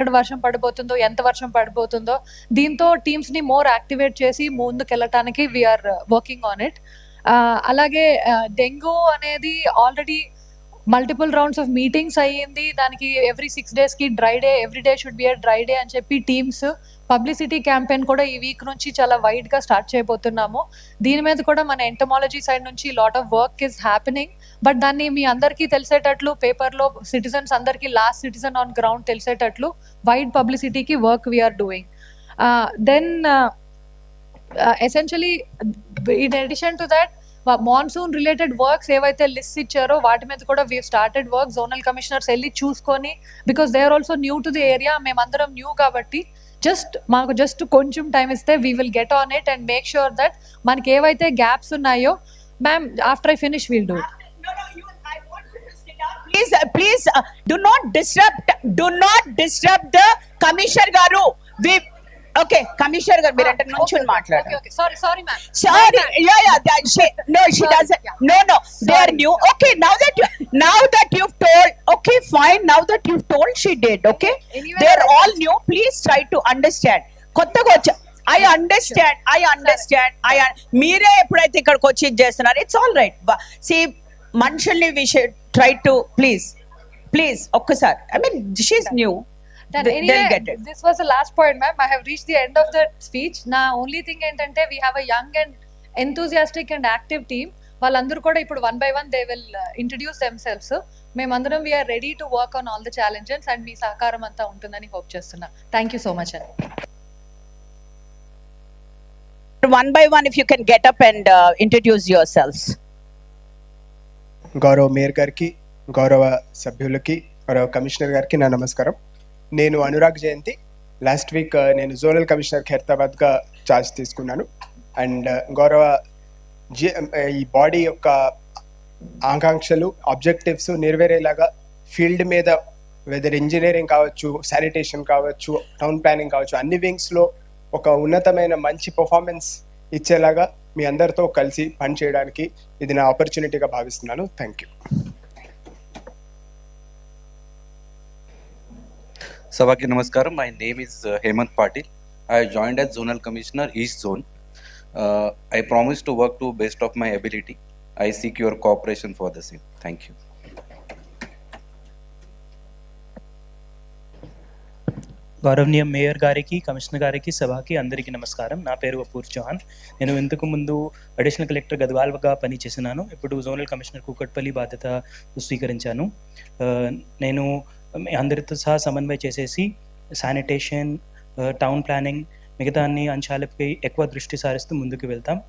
ఎక్కడ వర్షం పడిపోతుందో, ఎంత వర్షం పడిపోతుందో, దీంతో టీమ్స్ ని మోర్ యాక్టివేట్ చేసి ముందుకెళ్ళటానికి వీఆర్ వర్కింగ్ ఆన్ ఇట్. అలాగే డెంగ్యూ అనేది already multiple rounds of meetings అయ్యింది. దానికి ఎవ్రీ 6 days కి dry day, every day should be a dry day అని చెప్పి టీమ్స్ పబ్లిసిటీ క్యాంపెయిన్ కూడా ఈ వీక్ నుంచి చాలా వైడ్ గా స్టార్ట్ చేయబోతున్నాము. దీని మీద కూడా మన ఎంటమాలజీ సైడ్ నుంచి lot of work is happening. But దాన్ని మీ అందరికీ తెలిసేటట్లు, పేపర్లో సిటిజన్స్ అందరికీ, లాస్ట్ సిటిజన్ ఆన్ గ్రౌండ్ తెలిసేటట్లు వైడ్ పబ్లిసిటీకి work we're doing. Then essentially in addition to that, monsoon related works ఏవైతే లిస్ట్ ఇచ్చారో వాటి మీద కూడా we started work. Zonal commissioners వెళ్ళి చూసుకొని, because they are also new to the area, మేమందరం న్యూ కాబట్టి మాకు జస్ట్ కొంచెం టైం ఇస్తే we will get on it and make sure that మనకి ఏవైతే గ్యాప్స్ ఉన్నాయో, ma'am after I finish will do it. Please, do not disrupt the commissioner garu. Okay, commissioner garu, meeru nunchoni maatladadu. Okay, sorry ma'am. Sorry, yeah, she doesn't. No, they are new. Okay, now that you've told, okay, fine, now that you've told, she did. Okay, Anyway, they are all new. Please try to understand. Kottaga vacha, I understand. మీరే ఎప్పుడైతే ఇక్కడికి వచ్చి చేస్తున్నారు, it's all right. See, మనుషుల్ని we should try to please ఒక్కసారి, I mean, she's new. They'll get it. This was the last point, ma'am. I have reached the end of the speech. Na only thing ఏంటంటే we have a young and enthusiastic and active team. వాళ్ళందరూ కూడా ఇప్పుడు one by one they will introduce themselves. మేమందరం we are ready to work on all the challenges and మీ సహకారం అంతా ఉంటుందని hope చేస్తున్నా. Thank you so much. One by one, if you can get up and introduce yourselves. గౌరవ mayor గారికి, గౌరవ సభ్యులకి, గౌరవ కమిషనర్ గారికి నా నమస్కారం. నేను అనురాగ్ జయంతి. లాస్ట్ వీక్ నేను జోనల్ కమిషనర్ ఖైరతాబాద్గా ఛార్జ్ తీసుకున్నాను. అండ్ గౌరవ ఈ బాడీ యొక్క ఆకాంక్షలు, ఆబ్జెక్టివ్స్ నెరవేరేలాగా ఫీల్డ్ మీద, వెదర్ ఇంజనీరింగ్ కావచ్చు, శానిటేషన్ కావచ్చు, టౌన్ ప్లానింగ్ కావచ్చు, అన్ని వింగ్స్లో ఒక ఉన్నతమైన మంచి పర్ఫార్మెన్స్ ఇచ్చేలాగా మీ అందరితో కలిసి పనిచేయడానికి ఇది నా ఆపర్చునిటీగా భావిస్తున్నాను. Thank you. Sabaki Namaskaram. My name is Hemant Patil. I joined as Zonal Commissioner East Zone. I promise to work to best of my ability. I seek your cooperation for the same. Thank you. గౌరవనీయ mayor గారికి, commissioner గారికి, సభకి అందరికీ నమస్కారం. నా పేరు అపూర్ చౌహాన్. నేను ఇంతకు ముందు అడిషనల్ కలెక్టర్ గద్వాల్గా పనిచేసినాను. ఇప్పుడు జోనల్ కమిషనర్ కూకట్పల్లి బాధ్యత స్వీకరించాను. నేను అందరితో సహా సమన్వయం చేసేసి శానిటేషన్, టౌన్ ప్లానింగ్, మిగతా అన్ని అంశాలపై ఎక్కువ దృష్టి సారిస్తూ ముందుకు వెళ్తాం.